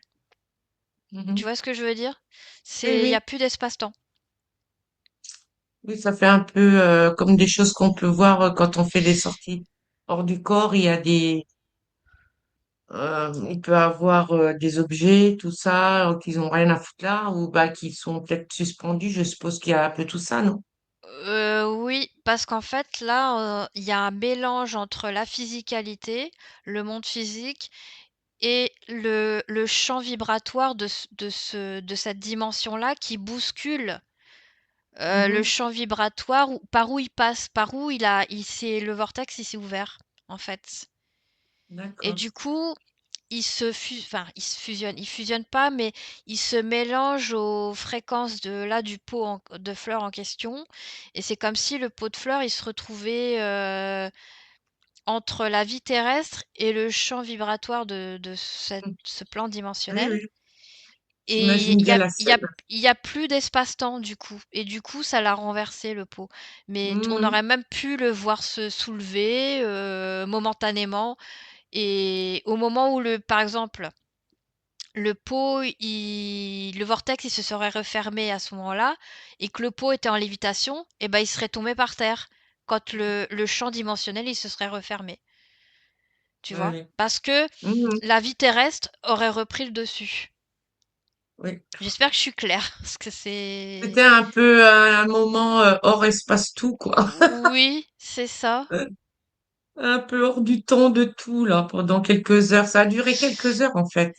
Tu Mhm. vois ce que je veux dire? Oui, Il y a oui. plus d'espace-temps. Oui, ça fait un peu comme des choses qu'on peut voir quand on fait des sorties hors du corps. Il peut avoir des objets, tout ça, qui ont rien à foutre là, ou bah qui sont peut-être suspendus. Je suppose qu'il y a un peu tout ça, non? Oui, parce qu'en fait, là, il y a un mélange entre la physicalité, le monde physique et le champ vibratoire de cette dimension-là qui bouscule le Mhm. champ vibratoire par où il passe, par où le vortex, il s'est ouvert, en fait. Et D'accord. du coup, il se fusionne, il fusionne pas, mais il se mélange aux fréquences du pot de fleurs en question. Et c'est comme si le pot de fleurs, il se retrouvait entre la vie terrestre et le champ vibratoire de Mm. ce plan Oui, dimensionnel. oui. Et J'imagine bien la scène. il y a plus d'espace-temps du coup. Et du coup, ça l'a renversé le pot. Mais on Mhm. aurait même pu le voir se soulever momentanément. Et au moment où par exemple, le vortex, il se serait refermé à ce moment-là, et que le pot était en lévitation, et ben il serait tombé par terre quand le champ dimensionnel, il se serait refermé. Tu vois? Ouais. Parce que Mhm. la vie terrestre aurait repris le dessus. Oui. J'espère que je suis claire, parce que c'est... C'était un peu un moment hors espace-tout, quoi. Oui, c'est ça. Un peu hors du temps de tout, là, pendant quelques heures. Ça a duré quelques heures, en fait.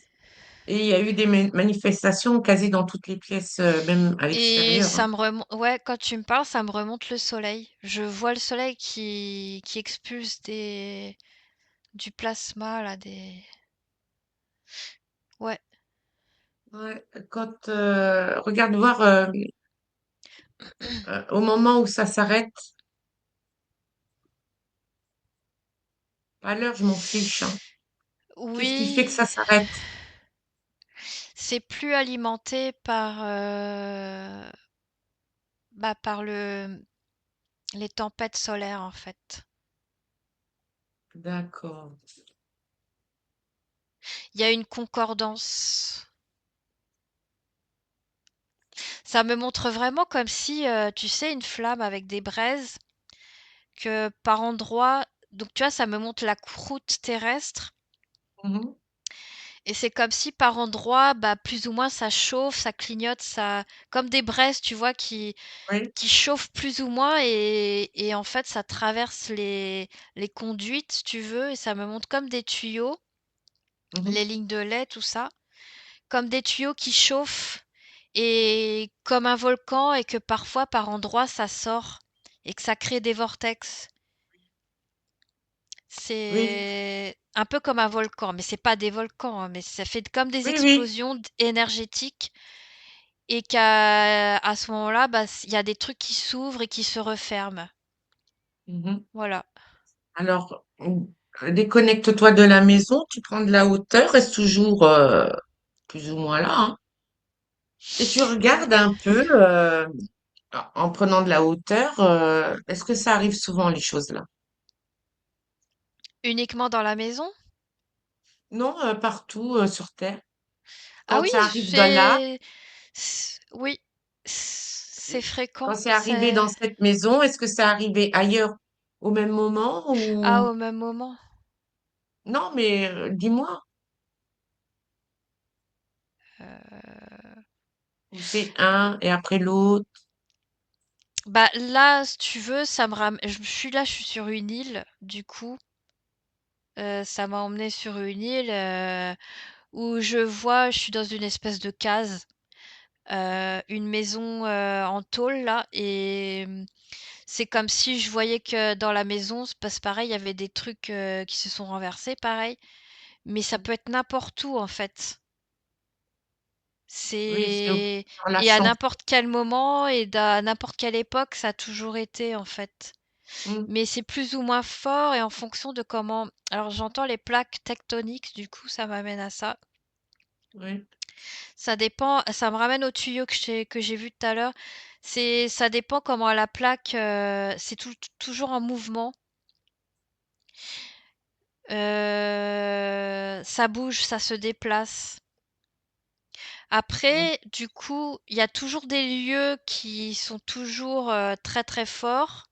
Et il y a eu des manifestations quasi dans toutes les pièces, même à Et l'extérieur, hein. ça me remonte, ouais, quand tu me parles, ça me remonte le soleil. Je vois le soleil qui expulse du plasma, là, ouais. Ouais, quand regarde voir au moment où ça s'arrête, à l'heure, je m'en fiche, hein. Qu'est-ce qui fait que Oui, ça s'arrête? c'est plus alimenté par les tempêtes solaires, en fait. D'accord. Il y a une concordance. Ça me montre vraiment comme si, tu sais, une flamme avec des braises, que par endroits, donc tu vois, ça me montre la croûte terrestre, Mhm. et c'est comme si par endroits, bah, plus ou moins ça chauffe, ça clignote, ça, comme des braises, tu vois, Oui. qui chauffent plus ou moins, et en fait, ça traverse les conduites, si tu veux, et ça me montre comme des tuyaux, Mhm. les lignes de lait, tout ça, comme des tuyaux qui chauffent, et comme un volcan, et que parfois, par endroits, ça sort, et que ça crée des vortex. Oui, C'est un peu comme un volcan, mais c'est pas des volcans, hein, mais ça fait comme des oui, oui. explosions énergétiques, et qu'à ce moment-là, bah, il y a des trucs qui s'ouvrent et qui se referment. Mhm. Voilà. Alors, déconnecte-toi de la maison, tu prends de la hauteur, reste toujours plus ou moins là, hein. Et tu regardes un peu en prenant de la hauteur, est-ce que ça arrive souvent les choses là? Uniquement dans la maison? Non, partout sur Terre. Ah Quand oui, ça arrive de là, oui, c'est quand fréquent. c'est arrivé dans cette maison, est-ce que c'est arrivé ailleurs au même moment Ah, ou au même moment. non, mais dis-moi, ou c'est un et après l'autre. Bah là, si tu veux, ça me ram... je suis sur une île, du coup. Ça m'a emmené sur une île où je suis dans une espèce de case, une maison en tôle là, et c'est comme si je voyais que dans la maison, c'est parce pareil, il y avait des trucs qui se sont renversés, pareil, mais ça peut être n'importe où en fait. Oui, c'est C'est par la et à chance. n'importe quel moment et à n'importe quelle époque, ça a toujours été en fait. Mm, Mais c'est plus ou moins fort et en fonction de comment. Alors j'entends les plaques tectoniques, du coup ça m'amène à ça. oui. Ça dépend, ça me ramène au tuyau que j'ai vu tout à l'heure. Ça dépend comment la plaque, c'est toujours en mouvement. Ça bouge, ça se déplace. Mm. Après, du coup, il y a toujours des lieux qui sont toujours très très forts.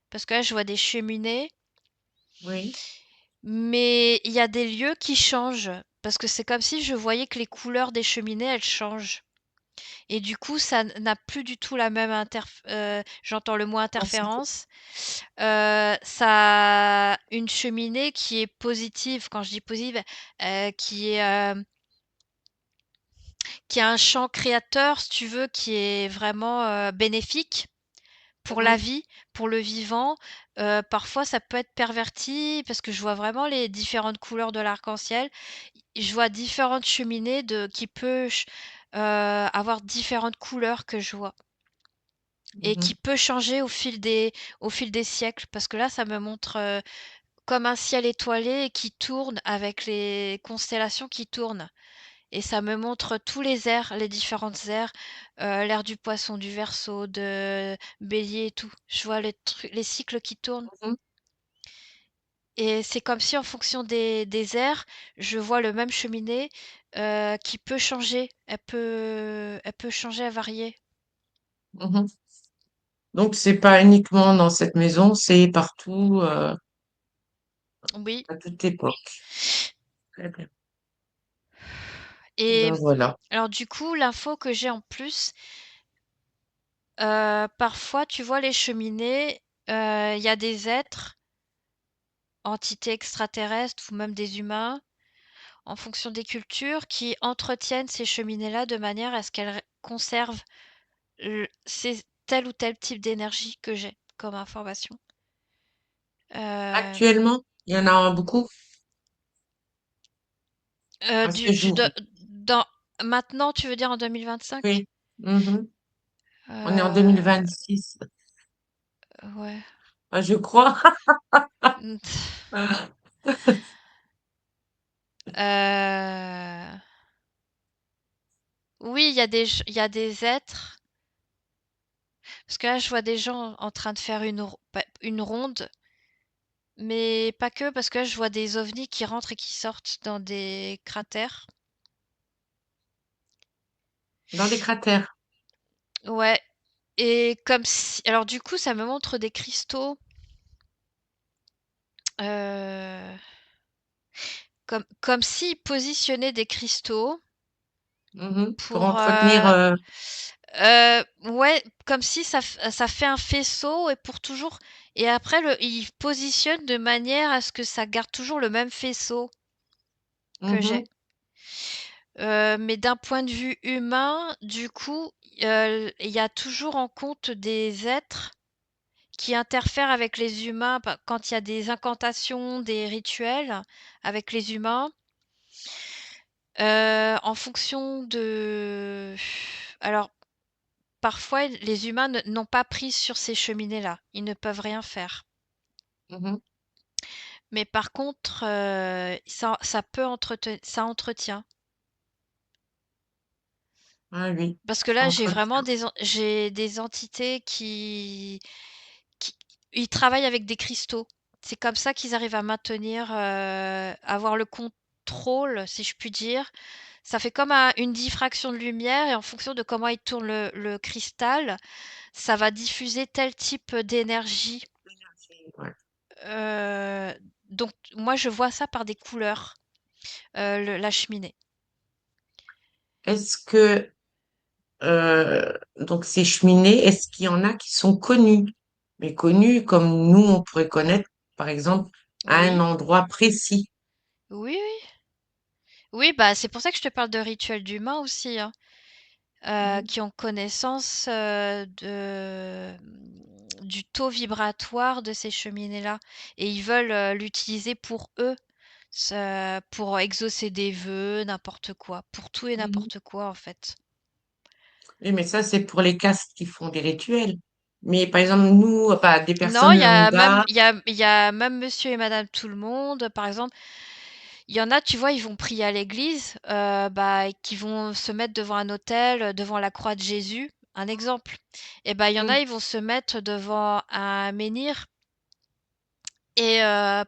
Parce que là, je vois des cheminées. Oui. Mais il y a des lieux qui changent. Parce que c'est comme si je voyais que les couleurs des cheminées, elles changent. Et du coup, ça n'a plus du tout la même j'entends le mot Densité. interférence. Ça a une cheminée qui est positive. Quand je dis positive, qui est, qui a un champ créateur, si tu veux, qui est vraiment bénéfique pour la Mhm. vie, pour le vivant. Parfois, ça peut être perverti parce que je vois vraiment les différentes couleurs de l'arc-en-ciel. Je vois différentes cheminées qui peut avoir différentes couleurs que je vois et qui Mhm. peut changer au fil des siècles. Parce que là, ça me montre comme un ciel étoilé qui tourne avec les constellations qui tournent. Et ça me montre tous les airs, les différentes airs, l'ère du Poisson, du Verseau, de Bélier et tout. Je vois les cycles qui tournent. Mhm. Et c'est comme si en fonction des airs, je vois le même cheminée qui peut changer. Elle peut changer, à varier. Mhm. Donc, c'est pas uniquement dans cette maison, c'est partout, Oui. à toute époque. Très bien. Et Ben voilà. alors du coup, l'info que j'ai en plus, parfois, tu vois les cheminées, il y a des êtres, entités extraterrestres ou même des humains, en fonction des cultures, qui entretiennent ces cheminées-là de manière à ce qu'elles conservent tel ou tel type d'énergie que j'ai comme information. Euh, Actuellement, il y en a beaucoup à ce du, jour. dans, maintenant, tu veux dire en 2025? Oui. Mhm. On est en Euh, 2026. ouais. Ah, je crois. Euh, oui, il y a des êtres. Parce que là, je vois des gens en train de faire une ronde, mais pas que, parce que là, je vois des ovnis qui rentrent et qui sortent dans des cratères. Dans des cratères. Ouais. Et comme si. Alors, du coup, ça me montre des cristaux. euh, comme s'ils positionnaient des cristaux Mhm. Pour pour. entretenir. Ouais, comme si ça fait un faisceau et pour toujours. Et après, ils positionnent de manière à ce que ça garde toujours le même faisceau que j'ai. Mhm. Mais d'un point de vue humain, du coup, il y a toujours en compte des êtres qui interfèrent avec les humains quand il y a des incantations, des rituels avec les humains, en fonction de. Alors, parfois, les humains n'ont pas prise sur ces cheminées-là. Ils ne peuvent rien faire. Mhm. Mais par contre, ça peut ça entretient. Ah oui, Parce que ça là, entretient. j'ai des entités qui ils travaillent avec des cristaux. C'est comme ça qu'ils arrivent à maintenir, avoir le contrôle, si je puis dire. Ça fait comme une diffraction de lumière et en fonction de comment il tourne le cristal, ça va diffuser tel type d'énergie. Ouais. Euh, donc moi, je vois ça par des couleurs, la cheminée. Est-ce que donc ces cheminées, est-ce qu'il y en a qui sont connues? Mais connues comme nous, on pourrait connaître, par exemple, à un Oui, endroit précis. oui, oui. Oui, bah c'est pour ça que je te parle de rituels d'humains aussi, hein. Mhm. Qui ont connaissance du taux vibratoire de ces cheminées-là. Et ils veulent l'utiliser pour eux, pour exaucer des vœux, n'importe quoi, pour tout et Mhm. n'importe quoi en fait. Oui, mais ça, c'est pour les castes qui font des rituels. Mais par exemple, nous, pas des Non, personnes lambda. il y a même Monsieur et Madame Tout le Monde, par exemple. Il y en a, tu vois, ils vont prier à l'église, bah, et qui vont se mettre devant un autel, devant la croix de Jésus, un exemple. Et bah, il y en a, Mm. ils vont se mettre devant un menhir et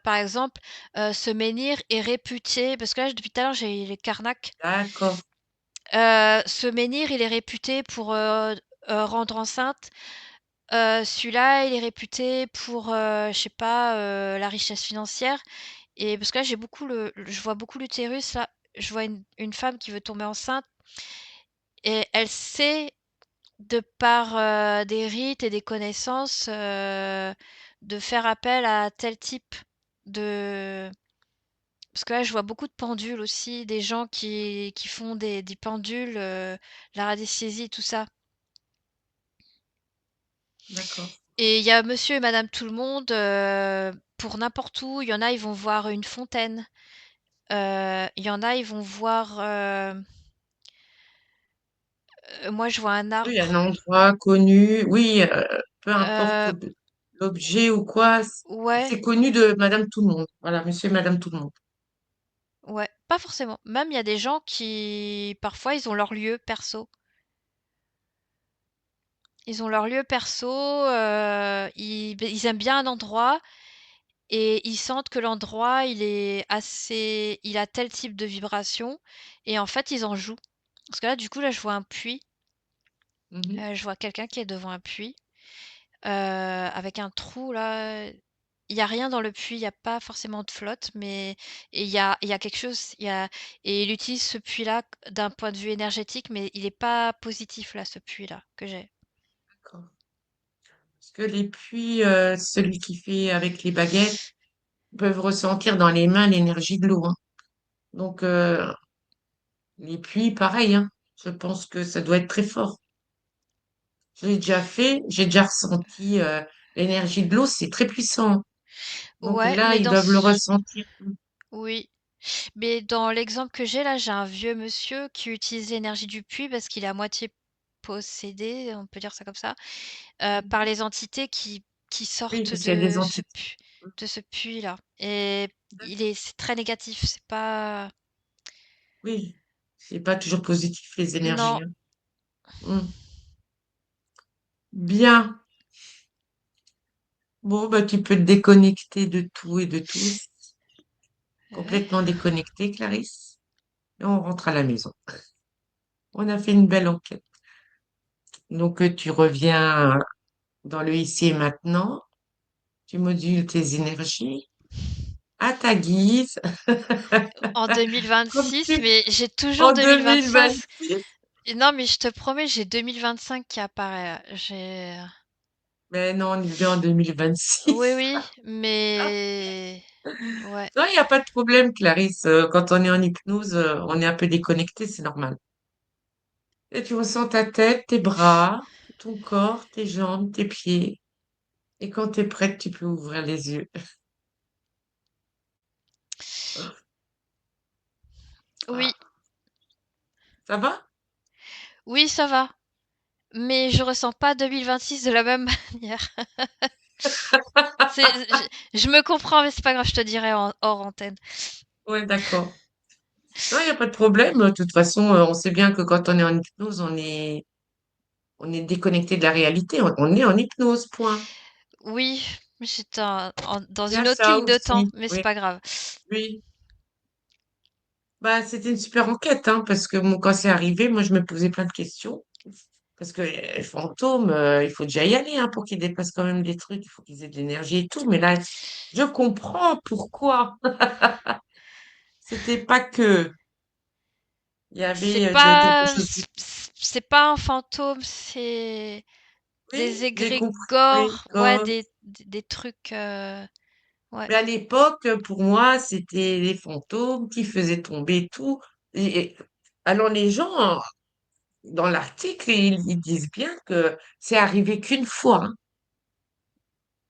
par exemple, ce menhir est réputé parce que là, depuis tout à l'heure, j'ai les Karnak. D'accord. Ce menhir, il est réputé pour, rendre enceinte. Celui-là, il est réputé pour, je sais pas, la richesse financière. Et parce que là, je vois beaucoup l'utérus là. Je vois une femme qui veut tomber enceinte et elle sait, de par des rites et des connaissances, de faire appel à tel type de. Parce que là, je vois beaucoup de pendules aussi, des gens qui font des pendules, la radiesthésie, tout ça. D'accord. Et il y a monsieur et madame tout le monde, pour n'importe où. Il y en a, ils vont voir une fontaine. Il y en a, ils vont voir. Moi, je vois un Oui, un arbre. endroit connu. Oui, peu importe Euh, l'objet ou quoi, ouais, c'est connu de Madame Tout le Monde. Voilà, Monsieur et Madame Tout le Monde. ouais, pas forcément. Même il y a des gens qui, parfois, ils ont leur lieu perso. Ils ont leur lieu perso. Ils aiment bien un endroit et ils sentent que l'endroit, il a tel type de vibration et en fait, ils en jouent. Parce que là, du coup, là, je vois un puits. Mhm. Je vois quelqu'un qui est devant un puits, avec un trou là. Il y a rien dans le puits, il y a pas forcément de flotte, mais il y a quelque chose, et il utilise ce puits-là d'un point de vue énergétique, mais il est pas positif là, ce puits-là que j'ai. D'accord. Parce que les puits, celui qui fait avec les baguettes, peuvent ressentir dans les mains l'énergie de l'eau, hein. Donc, les puits, pareil, hein. Je pense que ça doit être très fort. Je l'ai déjà fait, j'ai déjà ressenti l'énergie de l'eau, c'est très puissant. Donc Ouais, là, mais ils doivent le ressentir. oui, mais dans l'exemple que j'ai là, j'ai un vieux monsieur qui utilise l'énergie du puits parce qu'il est à moitié possédé, on peut dire ça comme ça, par les entités qui Oui, sortent parce qu'il y a des entités. de ce puits-là. Et c'est très négatif, c'est pas. Oui, c'est pas toujours positif les Non, énergies, hein. Hmm. Bien. Bon, bah, tu peux te déconnecter de tout et de tous. ouais. Complètement déconnecté, Clarisse. Et on rentre à la maison. On a fait une belle enquête. Donc, tu reviens dans le ici et maintenant. Tu modules tes énergies à ta guise, En comme 2026, tu mais j'ai toujours en 2025. 2026. Non, mais je te promets, j'ai 2025 qui apparaît là. J'ai. Mais non, on est bien en Oui, 2026. oui, mais ouais, Non, il n'y a pas de problème, Clarisse. Quand on est en hypnose, on est un peu déconnecté, c'est normal. Et tu ressens ta tête, tes bras, ton corps, tes jambes, tes pieds. Et quand tu es prête, tu peux ouvrir les yeux. oui, Ah, ça va? oui, ça va. Mais je ressens pas 2026 de la même manière. Je me comprends, mais c'est pas grave, je te dirai hors antenne. Ouais, d'accord. Non, il n'y a pas de problème. De toute façon, on sait bien que quand on est en hypnose, on est déconnecté de la réalité. On est en hypnose, point. Oui, j'étais dans Il y a une autre ça ligne de temps, aussi. mais c'est Oui, pas grave. oui. Bah, c'était une super enquête, hein, parce que moi, quand c'est arrivé, moi, je me posais plein de questions. Parce que les fantômes, il faut déjà y aller, hein, pour qu'ils dépassent quand même des trucs. Il faut qu'ils aient de l'énergie et tout. Mais là, je comprends pourquoi. C'était pas que. Il y C'est avait quelque pas, chose de... c'est pas un fantôme, c'est des Oui, j'ai compris. Oui, égrégores, ouais, des trucs, ouais, mais à l'époque, pour moi, c'était les fantômes qui faisaient tomber tout. Et, alors, les gens, dans l'article, ils disent bien que c'est arrivé qu'une fois, hein.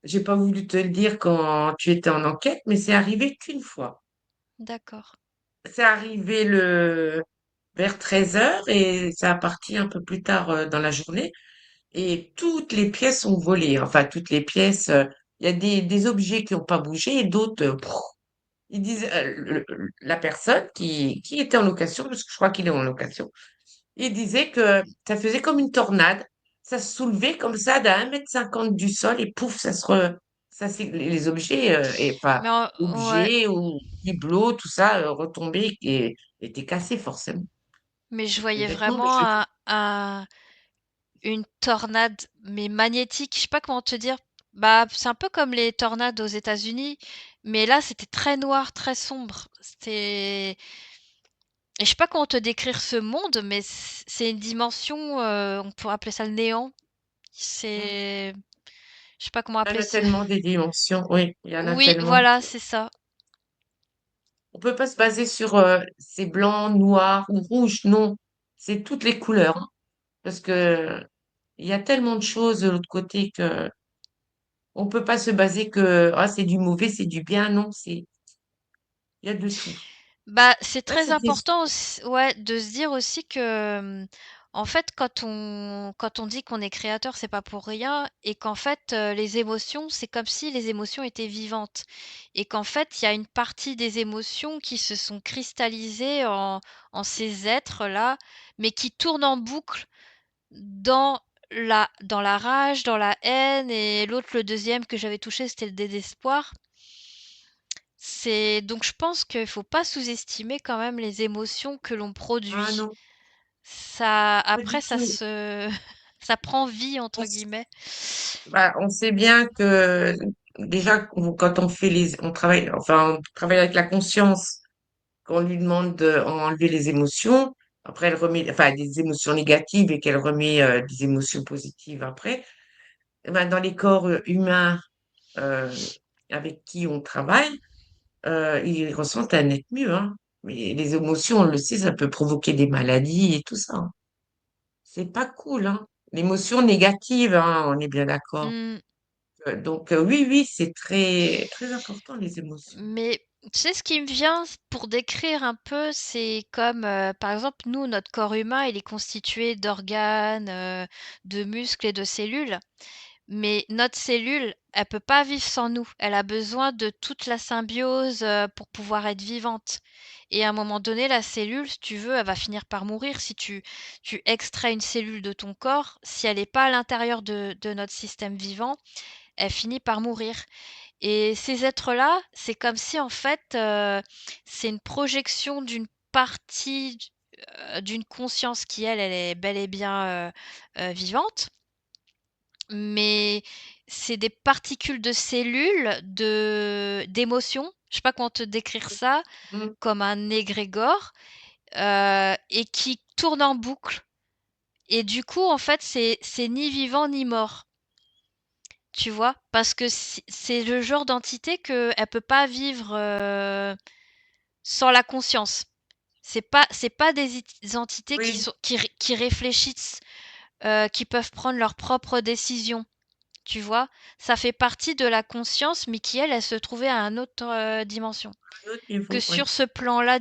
J'ai pas voulu te le dire quand tu étais en enquête, mais c'est arrivé qu'une fois. d'accord, C'est arrivé vers 13 heures et ça a parti un peu plus tard dans la journée. Et toutes les pièces ont volé. Enfin, toutes les pièces. Il y a des objets qui n'ont pas bougé et d'autres, il disait, la personne qui était en location, parce que je crois qu'il est en location, il disait que ça faisait comme une tornade. Ça se soulevait comme ça d'1,50 m du sol et pouf, les objets, et pas Mais ouais, objets ou bibelots, tout ça, retombaient et étaient cassés forcément. mais je C'était voyais bêtement, mais vraiment une tornade, mais magnétique. Je sais pas comment te dire. Bah, c'est un peu comme les tornades aux États-Unis, mais là, c'était très noir, très sombre. C'était, et je sais pas comment te décrire ce monde, mais c'est une dimension, on pourrait appeler ça le néant. Mm. C'est, je sais pas comment Il y en appeler a ce. tellement des dimensions, oui, il y en a Oui, tellement. voilà, c'est ça. On peut pas se baser sur c'est blanc, noir ou rouge, non. C'est toutes les couleurs, hein. Parce que il y a tellement de choses de l'autre côté que on peut pas se baser que ah, c'est du mauvais, c'est du bien. Non, il y a de tout. Bah, c'est Ouais, très c'était important ouais, de se dire aussi que, en fait, quand on dit qu'on est créateur, c'est pas pour rien et qu'en fait, les émotions, c'est comme si les émotions étaient vivantes et qu'en fait, il y a une partie des émotions qui se sont cristallisées en ces êtres-là, mais qui tournent en boucle dans dans la rage, dans la haine et l'autre, le deuxième que j'avais touché, c'était le désespoir. C'est donc je pense qu'il faut pas sous-estimer quand même les émotions que l'on ah produit. non, Ça pas après du ça tout. se ça prend vie On, entre s- guillemets. on sait bien que déjà quand on travaille, enfin on travaille avec la conscience, qu'on lui demande d'enlever les émotions. Après, elle remet, enfin, des émotions négatives et qu'elle remet des émotions positives après. Eh ben, dans les corps humains euh, avec qui on travaille, ils ressentent un être mieux, hein. Mais les émotions, on le sait, ça peut provoquer des maladies et tout ça, hein. C'est pas cool, hein. L'émotion négative, hein, on est bien d'accord. Mmh, Donc, oui, oui, c'est très, très important, les émotions. mais tu sais ce qui me vient pour décrire un peu, c'est comme, par exemple, nous, notre corps humain, il est constitué d'organes, de muscles et de cellules. Mais notre cellule, elle peut pas vivre sans nous. Elle a besoin de toute la symbiose, pour pouvoir être vivante. Et à un moment donné, la cellule, si tu veux, elle va finir par mourir. Si tu extrais une cellule de ton corps, si elle n'est pas à l'intérieur de notre système vivant, elle finit par mourir. Et ces êtres-là, c'est comme si en fait, c'est une projection d'une partie, d'une conscience qui elle est bel et bien, vivante, mais c'est des particules de cellules, d'émotions, je sais pas comment te décrire ça, Mm. comme un égrégore, et qui tournent en boucle. Et du coup, en fait, c'est ni vivant ni mort, tu vois? Parce que c'est le genre d'entité qu'elle peut pas vivre, sans la conscience. C'est pas des entités Oui, qui réfléchissent, qui peuvent prendre leurs propres décisions. Tu vois? Ça fait partie de la conscience, mais qui elle se trouvait à un autre, dimension, à un autre que niveau, oui. sur ce plan-là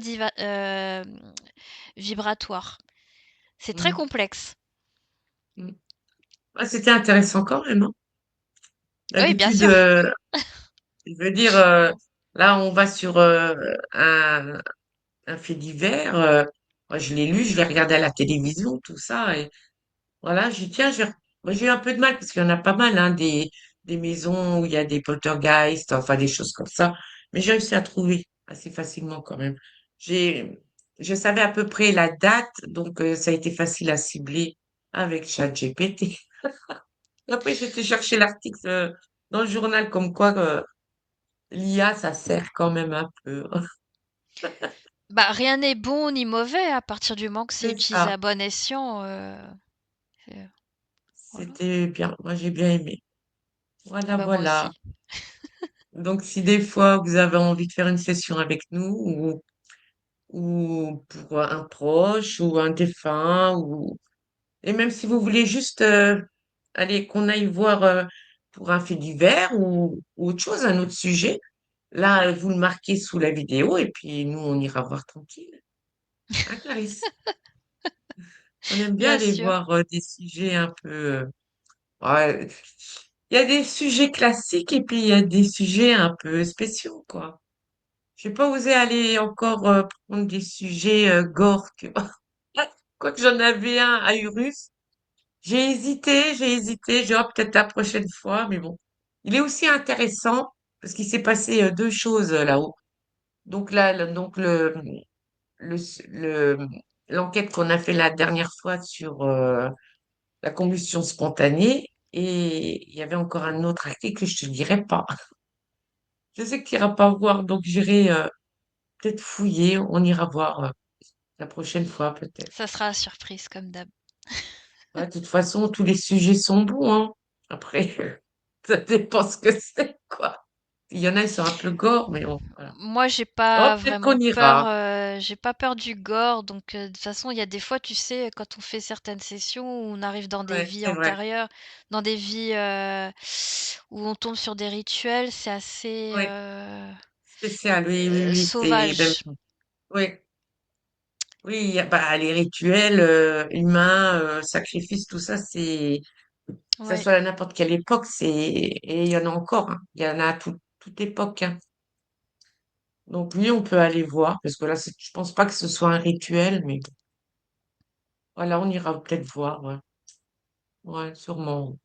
vibratoire. C'est très Mm. complexe. Mm. Ah, c'était intéressant quand même, hein. Oui, bien D'habitude, sûr. je veux dire, là, on va sur un fait divers. Moi, je l'ai lu, je l'ai regardé à la télévision, tout ça. Et voilà, j'ai dit, tiens, moi, j'ai eu un peu de mal parce qu'il y en a pas mal, hein, des maisons où il y a des poltergeists, enfin des choses comme ça. Mais j'ai réussi à trouver assez facilement quand même. J'ai, je savais à peu près la date, donc ça a été facile à cibler avec ChatGPT. Après, j'étais chercher l'article dans le journal comme quoi l'IA, ça sert quand même un peu. Bah, rien n'est bon ni mauvais à partir du moment que c'est C'est utilisé ça. à bon escient, c'est voilà. C'était bien. Moi, j'ai bien aimé. Voilà, Bah, moi voilà. aussi. Donc, si des fois vous avez envie de faire une session avec nous ou pour un proche ou un défunt et même si vous voulez juste aller qu'on aille voir pour un fait divers ou autre chose, un autre sujet, là, vous le marquez sous la vidéo et puis nous, on ira voir tranquille. Hein, Clarisse? On aime bien Bien aller sûr. voir des sujets un peu. Ouais, il y a des sujets classiques et puis il y a des sujets un peu spéciaux, quoi. j'ai pas osé aller encore prendre des sujets gore, tu vois. Quoique j'en avais un à Urus. J'ai hésité, j'ai dit, oh, peut-être la prochaine fois, mais bon. Il est aussi intéressant parce qu'il s'est passé deux choses là-haut. Donc là, le, le- l'enquête qu'on a fait la dernière fois sur la combustion spontanée, et il y avait encore un autre article que je te dirai pas. Je sais que tu iras pas voir, donc j'irai peut-être fouiller, on ira voir la prochaine fois peut-être. Ça sera surprise comme d'hab. Ouais, de toute façon, tous les sujets sont bons, hein. Après, ça dépend ce que c'est, quoi. Il y en a, ils sont un peu gore, mais bon, voilà. Moi, j'ai Oh, pas peut-être qu'on vraiment peur, ira. j'ai pas peur du gore, donc de toute façon, il y a des fois, tu sais, quand on fait certaines sessions où on arrive dans des Ouais, vies c'est vrai. antérieures, dans des vies, où on tombe sur des rituels, c'est assez, Oui, spécial, oui, oui, oui, c'est même, sauvage. oui, oui, il y a, bah, les rituels humains, sacrifices, tout ça, que ça Ouais. soit à n'importe quelle époque, et il y en a encore, hein. Il y en a à toute époque, hein. Donc oui, on peut aller voir, parce que là, je pense pas que ce soit un rituel, mais voilà, on ira peut-être voir, ouais. Ouais, sûrement.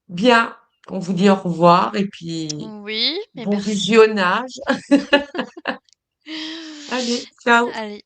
Bien, on vous dit au revoir, et puis Oui, mais bon merci. visionnage. Allez, ciao. Allez.